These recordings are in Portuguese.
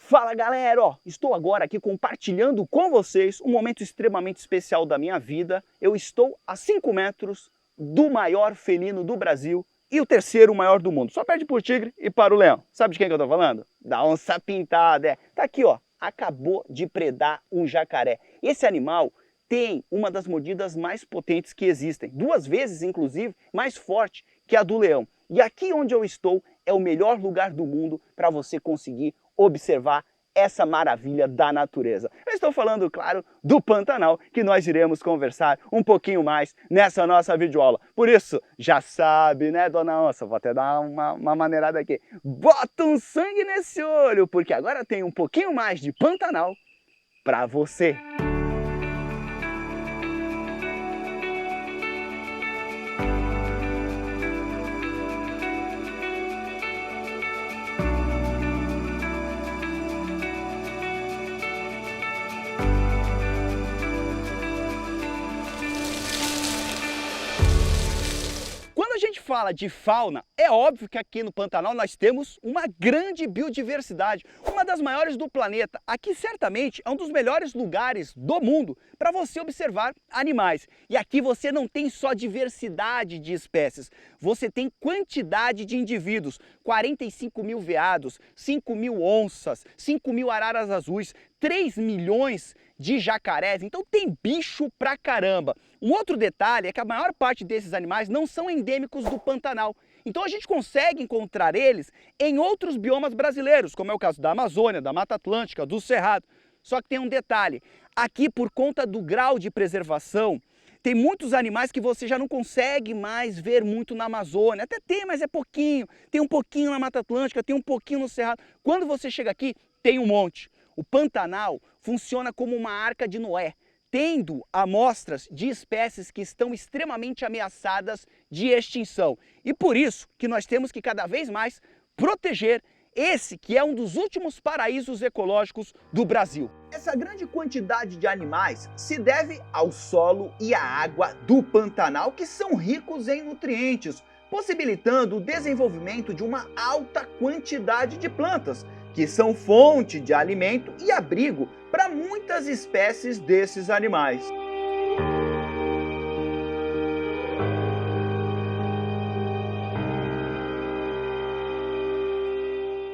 Fala galera, estou agora aqui compartilhando com vocês um momento extremamente especial da minha vida. Eu estou a 5 metros do maior felino do Brasil e o terceiro maior do mundo. Só perde por tigre e para o leão. Sabe de quem que eu estou falando? Da onça pintada, Tá aqui, acabou de predar um jacaré. Esse animal tem uma das mordidas mais potentes que existem, 2 vezes inclusive mais forte que a do leão. E aqui onde eu estou é o melhor lugar do mundo para você conseguir observar essa maravilha da natureza. Eu estou falando, claro, do Pantanal, que nós iremos conversar um pouquinho mais nessa nossa videoaula. Por isso, já sabe, né, dona onça? Vou até dar uma maneirada aqui. Bota um sangue nesse olho, porque agora tem um pouquinho mais de Pantanal para você. Quando a gente fala de fauna, é óbvio que aqui no Pantanal nós temos uma grande biodiversidade, uma das maiores do planeta. Aqui certamente é um dos melhores lugares do mundo para você observar animais. E aqui você não tem só diversidade de espécies, você tem quantidade de indivíduos. 45 mil veados, 5 mil onças, 5 mil araras azuis, 3 milhões de jacarés, então tem bicho pra caramba. Um outro detalhe é que a maior parte desses animais não são endêmicos do Pantanal. Então a gente consegue encontrar eles em outros biomas brasileiros, como é o caso da Amazônia, da Mata Atlântica, do Cerrado. Só que tem um detalhe, aqui por conta do grau de preservação, tem muitos animais que você já não consegue mais ver muito na Amazônia. Até tem, mas é pouquinho. Tem um pouquinho na Mata Atlântica, tem um pouquinho no Cerrado. Quando você chega aqui, tem um monte. O Pantanal funciona como uma arca de Noé, tendo amostras de espécies que estão extremamente ameaçadas de extinção. E por isso que nós temos que cada vez mais proteger esse que é um dos últimos paraísos ecológicos do Brasil. Essa grande quantidade de animais se deve ao solo e à água do Pantanal, que são ricos em nutrientes, possibilitando o desenvolvimento de uma alta quantidade de plantas, que são fonte de alimento e abrigo para muitas espécies desses animais.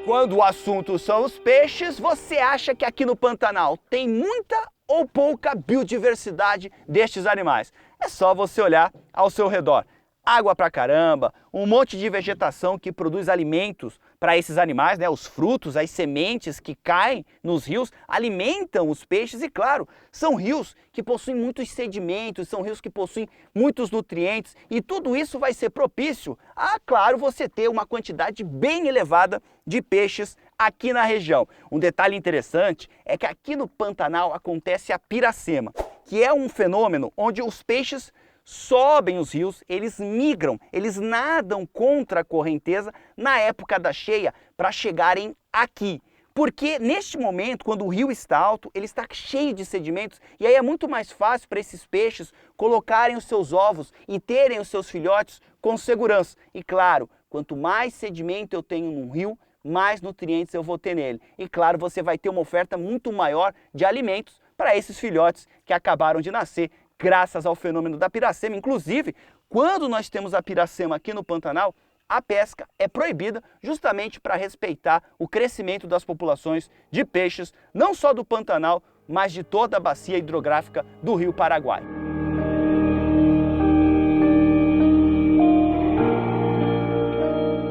Quando o assunto são os peixes, você acha que aqui no Pantanal tem muita ou pouca biodiversidade destes animais? É só você olhar ao seu redor. Água pra caramba, um monte de vegetação que produz alimentos para esses animais, né? Os frutos, as sementes que caem nos rios alimentam os peixes e, claro, são rios que possuem muitos sedimentos, são rios que possuem muitos nutrientes e tudo isso vai ser propício a, claro, você ter uma quantidade bem elevada de peixes aqui na região. Um detalhe interessante é que aqui no Pantanal acontece a piracema, que é um fenômeno onde os peixes sobem os rios, eles migram, eles nadam contra a correnteza na época da cheia para chegarem aqui. Porque neste momento, quando o rio está alto, ele está cheio de sedimentos e aí é muito mais fácil para esses peixes colocarem os seus ovos e terem os seus filhotes com segurança. E claro, quanto mais sedimento eu tenho num rio, mais nutrientes eu vou ter nele. E claro, você vai ter uma oferta muito maior de alimentos para esses filhotes que acabaram de nascer, graças ao fenômeno da piracema. Inclusive, quando nós temos a piracema aqui no Pantanal, a pesca é proibida justamente para respeitar o crescimento das populações de peixes, não só do Pantanal, mas de toda a bacia hidrográfica do Rio Paraguai.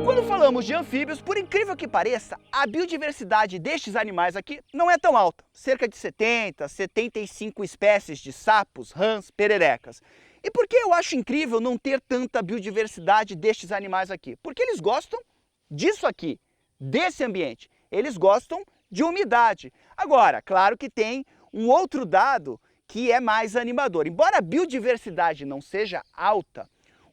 Quando falamos de anfíbios, por incrível que pareça, a biodiversidade destes animais aqui não é tão alta. Cerca de 70, 75 espécies de sapos, rãs, pererecas. E por que eu acho incrível não ter tanta biodiversidade destes animais aqui? Porque eles gostam disso aqui, desse ambiente. Eles gostam de umidade. Agora, claro que tem um outro dado que é mais animador. Embora a biodiversidade não seja alta,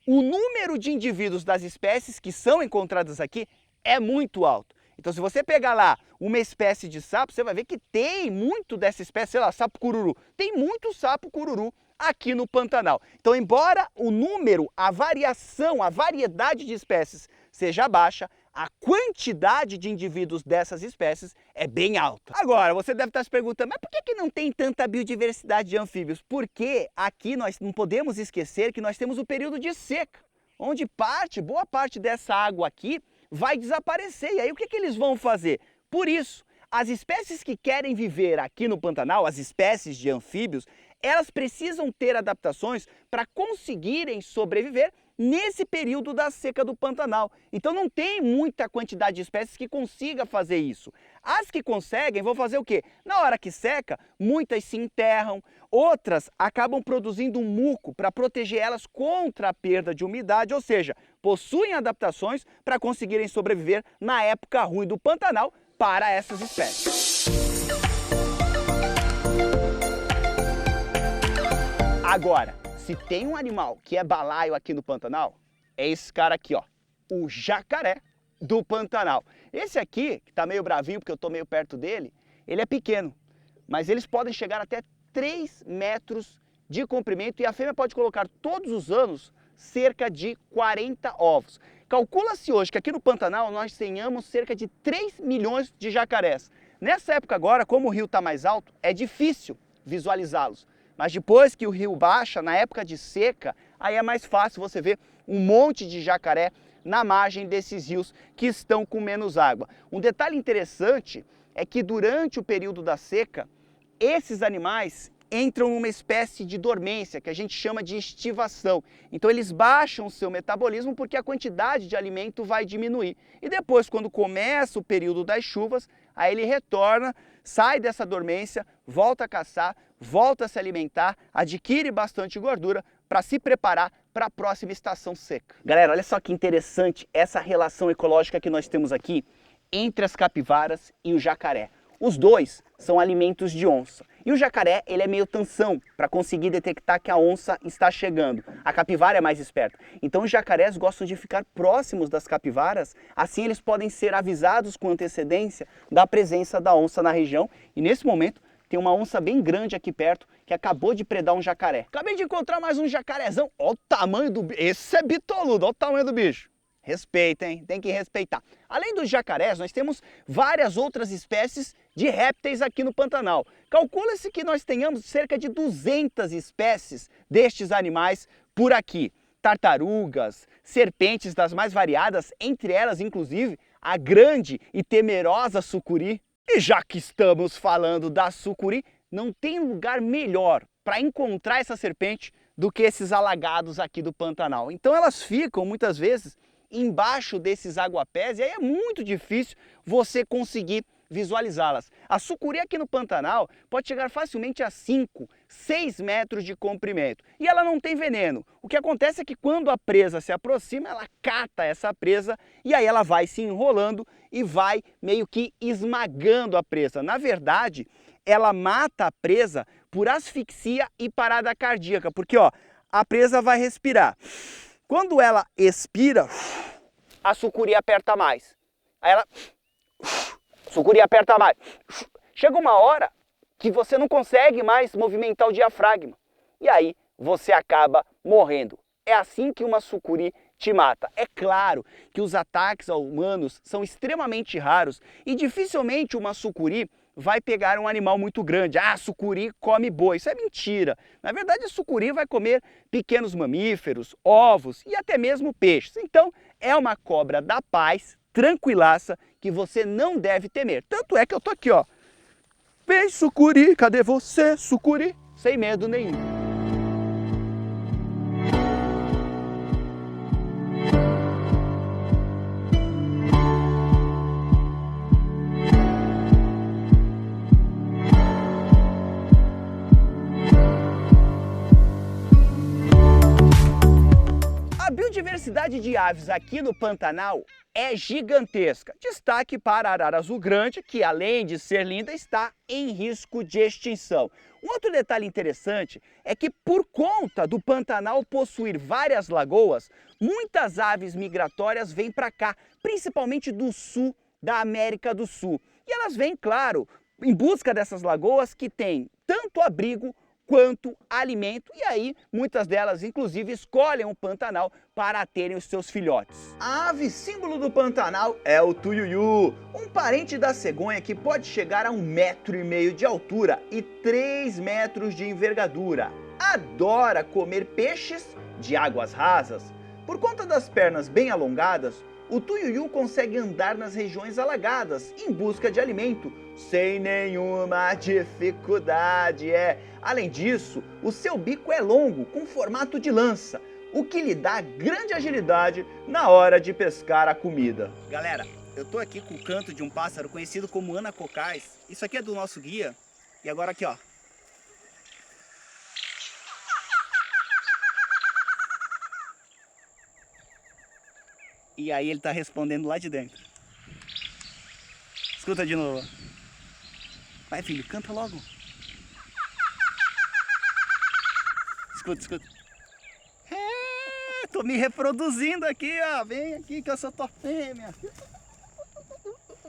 o número de indivíduos das espécies que são encontradas aqui é muito alto. Então, se você pegar lá uma espécie de sapo, você vai ver que tem muito dessa espécie, sei lá, sapo cururu. Tem muito sapo cururu aqui no Pantanal. Então, embora o número, a variação, a variedade de espécies seja baixa, a quantidade de indivíduos dessas espécies é bem alta. Agora, você deve estar se perguntando, mas por que não tem tanta biodiversidade de anfíbios? Porque aqui nós não podemos esquecer que nós temos o período de seca, onde boa parte dessa água aqui vai desaparecer. E aí o que eles vão fazer? Por isso, as espécies que querem viver aqui no Pantanal, as espécies de anfíbios, elas precisam ter adaptações para conseguirem sobreviver nesse período da seca do Pantanal. Então não tem muita quantidade de espécies que consiga fazer isso. As que conseguem vão fazer o quê? Na hora que seca, muitas se enterram, outras acabam produzindo um muco para proteger elas contra a perda de umidade, ou seja, possuem adaptações para conseguirem sobreviver na época ruim do Pantanal para essas espécies. Agora, se tem um animal que é balaio aqui no Pantanal, é esse cara aqui, ó, o jacaré do Pantanal. Esse aqui, que tá meio bravinho porque eu tô meio perto dele, ele é pequeno, mas eles podem chegar até 3 metros de comprimento e a fêmea pode colocar todos os anos cerca de 40 ovos. Calcula-se hoje que aqui no Pantanal nós tenhamos cerca de 3 milhões de jacarés. Nessa época agora, como o rio está mais alto, é difícil visualizá-los. Mas depois que o rio baixa, na época de seca, aí é mais fácil você ver um monte de jacaré na margem desses rios que estão com menos água. Um detalhe interessante é que durante o período da seca, esses animais entram numa espécie de dormência, que a gente chama de estivação. Então eles baixam o seu metabolismo porque a quantidade de alimento vai diminuir. E depois, quando começa o período das chuvas, aí ele retorna, sai dessa dormência, volta a caçar, volta a se alimentar, adquire bastante gordura para se preparar para a próxima estação seca. Galera, olha só que interessante essa relação ecológica que nós temos aqui entre as capivaras e o jacaré. Os dois são alimentos de onça. E o jacaré, ele é meio tansão para conseguir detectar que a onça está chegando. A capivara é mais esperta. Então os jacarés gostam de ficar próximos das capivaras, assim eles podem ser avisados com antecedência da presença da onça na região. E nesse momento tem uma onça bem grande aqui perto que acabou de predar um jacaré. Acabei de encontrar mais um jacarezão. Olha o tamanho do bicho. Esse é bitoludo, olha o tamanho do bicho. Respeita, hein? Tem que respeitar. Além dos jacarés, nós temos várias outras espécies de répteis aqui no Pantanal. Calcula-se que nós tenhamos cerca de 200 espécies destes animais por aqui. Tartarugas, serpentes das mais variadas, entre elas, inclusive, a grande e temerosa sucuri. E já que estamos falando da sucuri, não tem lugar melhor para encontrar essa serpente do que esses alagados aqui do Pantanal. Então elas ficam, muitas vezes, embaixo desses aguapés e aí é muito difícil você conseguir visualizá-las. A sucuri aqui no Pantanal pode chegar facilmente a 5, 6 metros de comprimento e ela não tem veneno. O que acontece é que quando a presa se aproxima, ela cata essa presa e aí ela vai se enrolando e vai meio que esmagando a presa. Na verdade, ela mata a presa por asfixia e parada cardíaca, porque ó, a presa vai respirar. Quando ela expira, a sucuri aperta mais. Aí ela... sucuri aperta mais. Chega uma hora que você não consegue mais movimentar o diafragma. E aí você acaba morrendo. É assim que uma sucuri te mata. É claro que os ataques a humanos são extremamente raros e dificilmente uma sucuri vai pegar um animal muito grande. Ah, a sucuri come boi. Isso é mentira. Na verdade, a sucuri vai comer pequenos mamíferos, ovos e até mesmo peixes. Então, é uma cobra da paz, tranquilaça, que você não deve temer. Tanto é que eu tô aqui, ó. Vem, sucuri, cadê você, sucuri? Sem medo nenhum. A biodiversidade de aves aqui no Pantanal é gigantesca. Destaque para a arara azul grande, que além de ser linda, está em risco de extinção. Um outro detalhe interessante é que por conta do Pantanal possuir várias lagoas, muitas aves migratórias vêm para cá, principalmente do sul da América do Sul. E elas vêm, claro, em busca dessas lagoas que têm tanto abrigo quanto alimento, e aí muitas delas inclusive escolhem o Pantanal para terem os seus filhotes. A ave símbolo do Pantanal é o tuiuiu, um parente da cegonha que pode chegar a 1,5 metro de altura e 3 metros de envergadura. Adora comer peixes de águas rasas. Por conta das pernas bem alongadas, o tuiuiu consegue andar nas regiões alagadas em busca de alimento sem nenhuma dificuldade. Além disso, o seu bico é longo, com formato de lança, o que lhe dá grande agilidade na hora de pescar a comida. Galera, eu tô aqui com o canto de um pássaro conhecido como anacocais. Isso aqui é do nosso guia. E agora aqui, ó. E aí ele tá respondendo lá de dentro. Escuta de novo. Vai, filho, canta logo. Escuta, escuta. Tô me reproduzindo aqui, ó. Vem aqui que eu sou tua fêmea.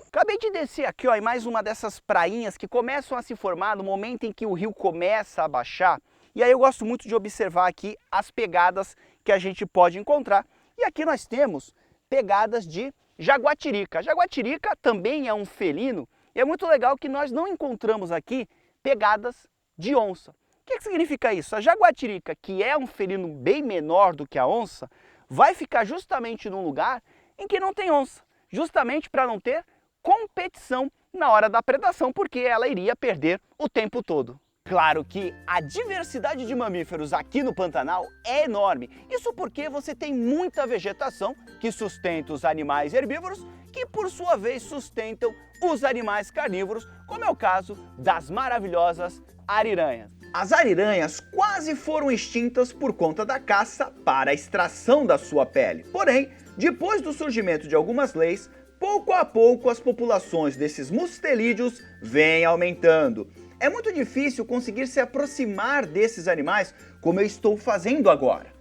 Acabei de descer aqui, ó, em mais uma dessas prainhas que começam a se formar no momento em que o rio começa a baixar. E aí eu gosto muito de observar aqui as pegadas que a gente pode encontrar. E aqui nós temos pegadas de jaguatirica. A jaguatirica também é um felino e é muito legal que nós não encontramos aqui pegadas de onça. O que significa isso? A jaguatirica, que é um felino bem menor do que a onça, vai ficar justamente num lugar em que não tem onça, justamente para não ter competição na hora da predação, porque ela iria perder o tempo todo. Claro que a diversidade de mamíferos aqui no Pantanal é enorme. Isso porque você tem muita vegetação que sustenta os animais herbívoros, que por sua vez sustentam os animais carnívoros, como é o caso das maravilhosas ariranhas. As ariranhas quase foram extintas por conta da caça para a extração da sua pele. Porém, depois do surgimento de algumas leis, pouco a pouco as populações desses mustelídeos vêm aumentando. É muito difícil conseguir se aproximar desses animais como eu estou fazendo agora,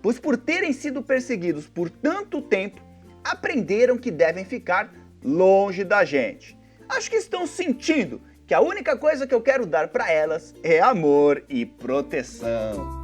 pois por terem sido perseguidos por tanto tempo, aprenderam que devem ficar longe da gente. Acho que estão sentindo que a única coisa que eu quero dar para elas é amor e proteção.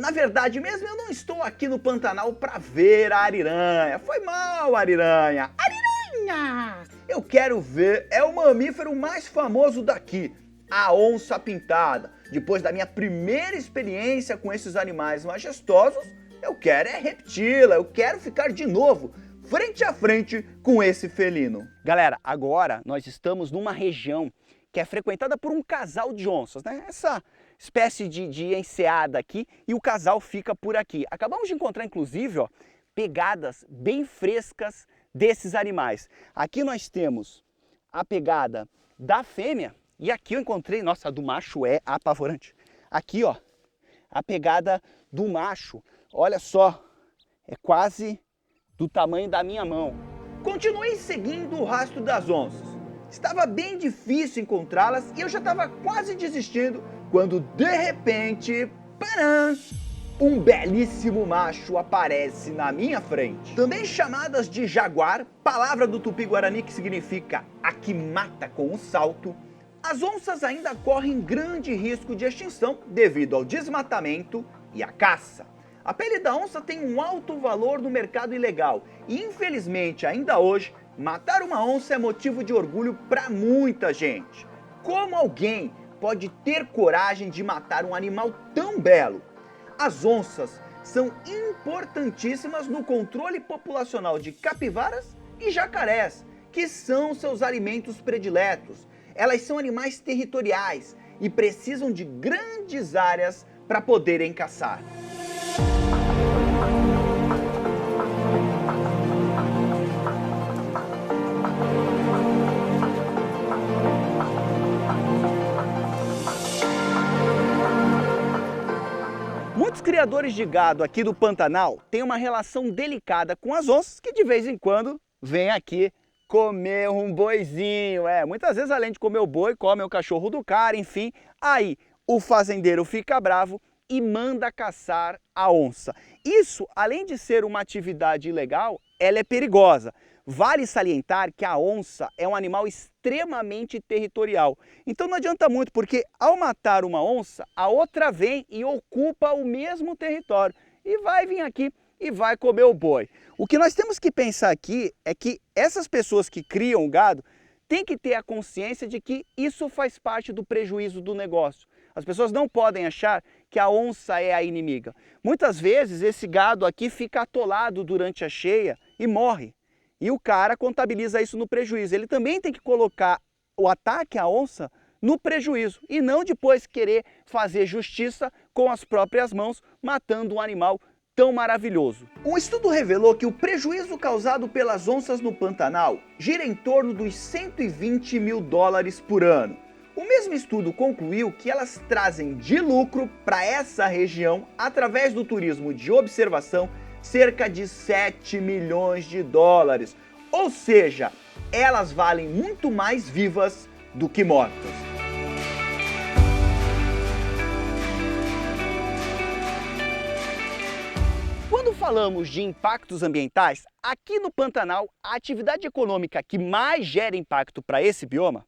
Na verdade mesmo, eu não estou aqui no Pantanal para ver a ariranha. Foi mal, ariranha. Ariranha! Eu quero ver o mamífero mais famoso daqui, a onça pintada. Depois da minha primeira experiência com esses animais majestosos, eu quero repeti-la, eu quero ficar de novo frente a frente com esse felino. Galera, agora nós estamos numa região que é frequentada por um casal de onças, né? Essa espécie de enseada aqui, e o casal fica por aqui. Acabamos de encontrar, inclusive, ó, pegadas bem frescas desses animais. Aqui nós temos a pegada da fêmea, e aqui eu encontrei, nossa, a do macho é apavorante. Aqui, ó, a pegada do macho, olha só, é quase do tamanho da minha mão. Continuei seguindo o rastro das onças. Estava bem difícil encontrá-las e eu já estava quase desistindo quando de repente, param, um belíssimo macho aparece na minha frente. Também chamadas de jaguar, palavra do Tupi-Guarani que significa a que mata com um salto, as onças ainda correm grande risco de extinção devido ao desmatamento e à caça. A pele da onça tem um alto valor no mercado ilegal e infelizmente ainda hoje, matar uma onça é motivo de orgulho para muita gente. Como alguém pode ter coragem de matar um animal tão belo? As onças são importantíssimas no controle populacional de capivaras e jacarés, que são seus alimentos prediletos. Elas são animais territoriais e precisam de grandes áreas para poderem caçar. Muitos criadores de gado aqui do Pantanal têm uma relação delicada com as onças que de vez em quando vêm aqui comer um boizinho. Muitas vezes além de comer o boi, come o cachorro do cara, enfim. Aí o fazendeiro fica bravo e manda caçar a onça. Isso, além de ser uma atividade ilegal, ela é perigosa, Vale salientar que a onça é um animal extremamente territorial. Então não adianta muito, porque ao matar uma onça, a outra vem e ocupa o mesmo território. E vai vir aqui e vai comer o boi. O que nós temos que pensar aqui é que essas pessoas que criam o gado têm que ter a consciência de que isso faz parte do prejuízo do negócio. As pessoas não podem achar que a onça é a inimiga. Muitas vezes esse gado aqui fica atolado durante a cheia e morre. E o cara contabiliza isso no prejuízo. Ele também tem que colocar o ataque à onça no prejuízo e não depois querer fazer justiça com as próprias mãos, matando um animal tão maravilhoso. Um estudo revelou que o prejuízo causado pelas onças no Pantanal gira em torno dos 120 mil dólares por ano. O mesmo estudo concluiu que elas trazem de lucro para essa região, através do turismo de observação, cerca de 7 milhões de dólares. Ou seja, elas valem muito mais vivas do que mortas. Quando falamos de impactos ambientais, aqui no Pantanal, a atividade econômica que mais gera impacto para esse bioma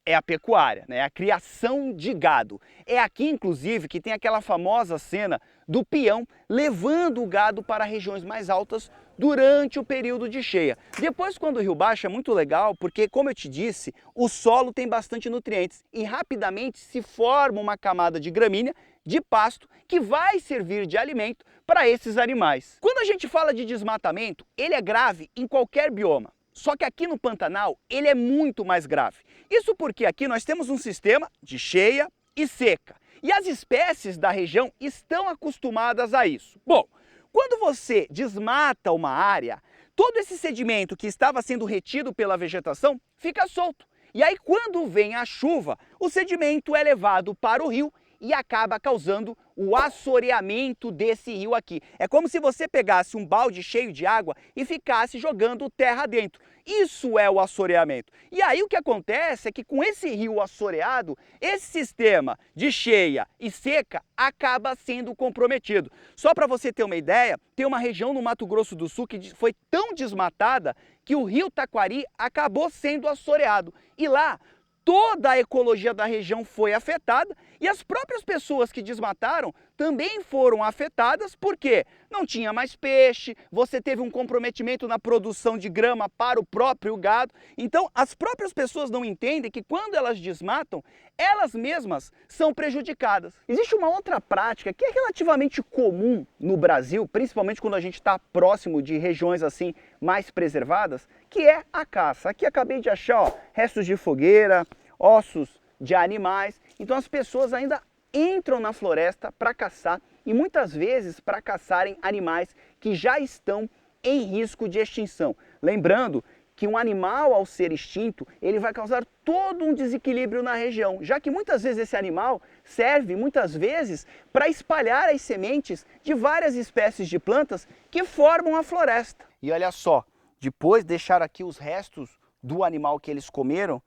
é a pecuária, né? A criação de gado. É aqui, inclusive, que tem aquela famosa cena do peão levando o gado para regiões mais altas durante o período de cheia. Depois, quando o rio baixa, é muito legal, porque, como eu te disse, o solo tem bastante nutrientes e rapidamente se forma uma camada de gramínea, de pasto, que vai servir de alimento para esses animais. Quando a gente fala de desmatamento, ele é grave em qualquer bioma. Só que aqui no Pantanal, ele é muito mais grave. Isso porque aqui nós temos um sistema de cheia e seca. E as espécies da região estão acostumadas a isso. Bom, quando você desmata uma área, todo esse sedimento que estava sendo retido pela vegetação fica solto. E aí quando vem a chuva, o sedimento é levado para o rio e acaba causando o assoreamento desse rio aqui. É como se você pegasse um balde cheio de água e ficasse jogando terra dentro. Isso é o assoreamento. E aí o que acontece é que com esse rio assoreado, esse sistema de cheia e seca acaba sendo comprometido. Só para você ter uma ideia, tem uma região no Mato Grosso do Sul que foi tão desmatada que o rio Taquari acabou sendo assoreado. E lá, toda a ecologia da região foi afetada e as próprias pessoas que desmataram também foram afetadas porque não tinha mais peixe, você teve um comprometimento na produção de grama para o próprio gado. Então as próprias pessoas não entendem que quando elas desmatam, elas mesmas são prejudicadas. Existe uma outra prática que é relativamente comum no Brasil, principalmente quando a gente está próximo de regiões assim mais preservadas, que é a caça. Aqui acabei de achar, ó, restos de fogueira, ossos de animais. Então as pessoas ainda entram na floresta para caçar e muitas vezes para caçarem animais que já estão em risco de extinção. Lembrando que um animal, ao ser extinto, ele vai causar todo um desequilíbrio na região, já que muitas vezes esse animal serve muitas vezes para espalhar as sementes de várias espécies de plantas que formam a floresta. E olha só, depois deixaram aqui os restos do animal que eles comeram,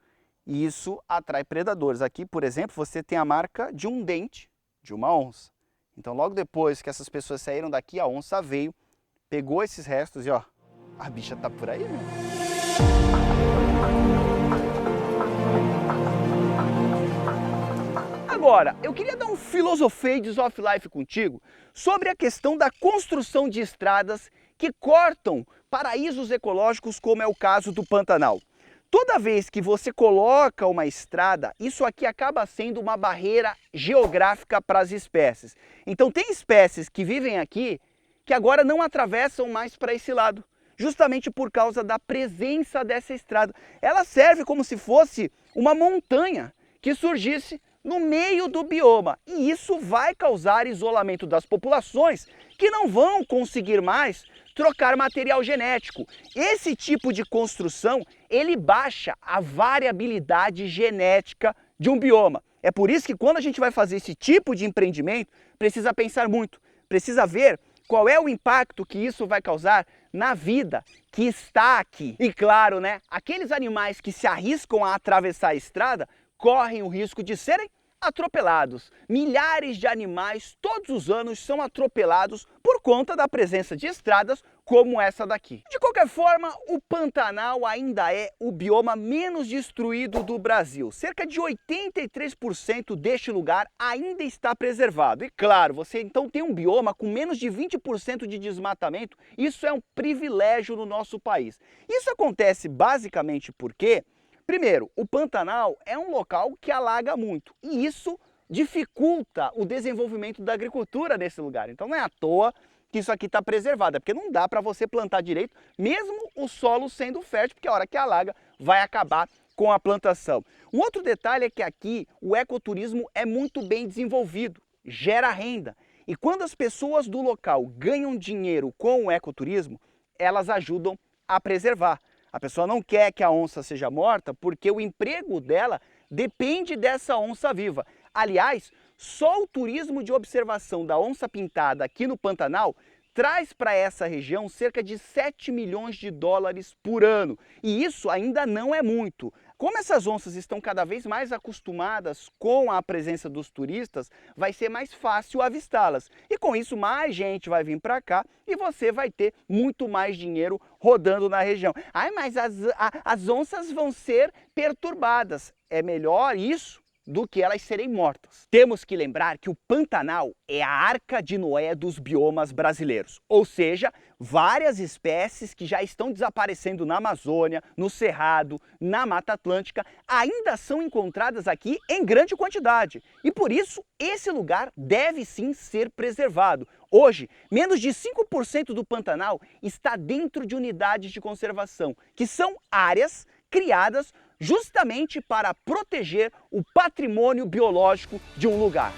e isso atrai predadores. Aqui, por exemplo, você tem a marca de um dente de uma onça. Então, logo depois que essas pessoas saíram daqui, a onça veio, pegou esses restos e ó, a bicha tá por aí, né? Agora, eu queria dar um Philosophiades of Life contigo sobre a questão da construção de estradas que cortam paraísos ecológicos, como é o caso do Pantanal. Toda vez que você coloca uma estrada, isso aqui acaba sendo uma barreira geográfica para as espécies. Então tem espécies que vivem aqui que agora não atravessam mais para esse lado, justamente por causa da presença dessa estrada. Ela serve como se fosse uma montanha que surgisse no meio do bioma. E isso vai causar isolamento das populações que não vão conseguir mais trocar material genético. Esse tipo de construção, ele baixa a variabilidade genética de um bioma. É por isso que quando a gente vai fazer esse tipo de empreendimento, precisa pensar muito, precisa ver qual é o impacto que isso vai causar na vida que está aqui. E claro, né, aqueles animais que se arriscam a atravessar a estrada correm o risco de serem atropelados. Milhares de animais todos os anos são atropelados por conta da presença de estradas como essa daqui. De qualquer forma, o Pantanal ainda é o bioma menos destruído do Brasil. Cerca de 83% deste lugar ainda está preservado. E claro, você então tem um bioma com menos de 20% de desmatamento. Isso é um privilégio no nosso país. Isso acontece basicamente porque, primeiro, o Pantanal é um local que alaga muito e isso dificulta o desenvolvimento da agricultura nesse lugar. Então não é à toa que isso aqui está preservado, é porque não dá para você plantar direito, mesmo o solo sendo fértil, porque a hora que alaga vai acabar com a plantação. Um outro detalhe é que aqui o ecoturismo é muito bem desenvolvido, gera renda. E quando as pessoas do local ganham dinheiro com o ecoturismo, elas ajudam a preservar. A pessoa não quer que a onça seja morta porque o emprego dela depende dessa onça viva. Aliás, só o turismo de observação da onça-pintada aqui no Pantanal traz para essa região cerca de 7 milhões de dólares por ano. E isso ainda não é muito. Como essas onças estão cada vez mais acostumadas com a presença dos turistas, vai ser mais fácil avistá-las. E com isso mais gente vai vir para cá e você vai ter muito mais dinheiro rodando na região. Ai, mas as onças vão ser perturbadas. É melhor isso do que elas serem mortas. Temos que lembrar que o Pantanal é a Arca de Noé dos biomas brasileiros, ou seja, várias espécies que já estão desaparecendo na Amazônia, no Cerrado, na Mata Atlântica, ainda são encontradas aqui em grande quantidade. E por isso, esse lugar deve sim ser preservado. Hoje, menos de 5% do Pantanal está dentro de unidades de conservação, que são áreas criadas justamente para proteger o patrimônio biológico de um lugar.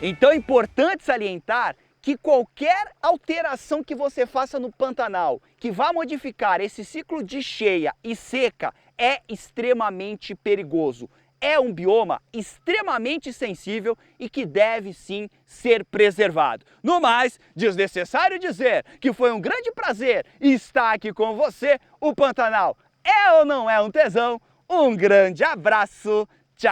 Então é importante salientar que qualquer alteração que você faça no Pantanal que vá modificar esse ciclo de cheia e seca é extremamente perigoso. É um bioma extremamente sensível e que deve sim ser preservado. No mais, desnecessário dizer que foi um grande prazer estar aqui com você. O Pantanal é ou não é um tesão? Um grande abraço, tchau!